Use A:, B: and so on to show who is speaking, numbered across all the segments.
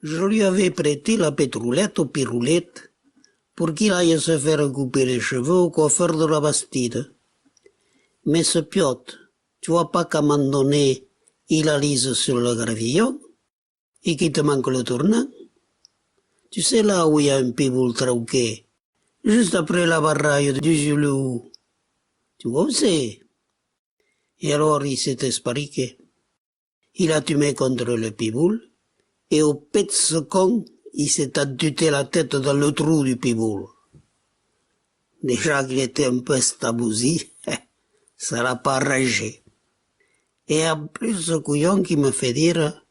A: Je lui avais prêté la pétroulette au Piroulette pour qu'il aille se faire couper les cheveux au coiffeur de la Bastide. Mais ce Piotr, tu vois pas qu'à un moment donné, il alise sur le gravillon et qu'il te manque le tournant? Tu sais là où il y a un piboule trauqué, juste après la baraille du Julou. Tu vois où c'est? Et alors il s'est espariqué. Il a tumé contre le piboule et au pet second, il s'est adduté la tête dans le trou du piboule. Déjà qu'il était un peu stabousi, ça l'a pas arrangé. Et en plus, ce couillon qui me fait dire,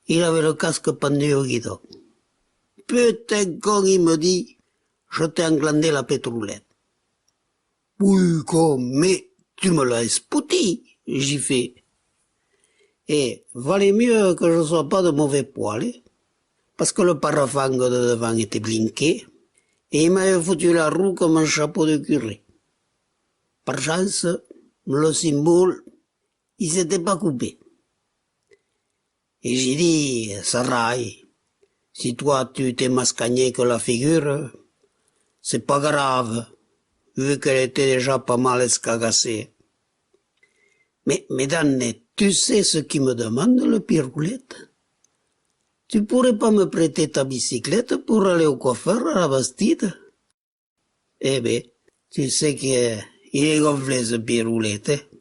A: il avait le casque pendu au guidon. Putain con, il me dit, je t'ai englandé la pétroulette. Oui, con, mais tu me l'as espouti, j'y fais. Et valait mieux que je sois pas de mauvais poil, parce que le parafang de devant était blinqué, et il m'avait foutu la roue comme un chapeau de curé. Par chance, le symbole, il s'était pas coupé. Et j'ai dit, Sarai, si toi tu t'es mascagné que la figure, c'est pas grave, vu qu'elle était déjà pas mal escagassée. Mais Dan, tu sais ce qu'il me demande, le Piroulette? Tu pourrais pas me prêter ta bicyclette pour aller au coiffeur à la Bastide? Eh ben, tu sais qu'il est gonflé ce Piroulette, hein?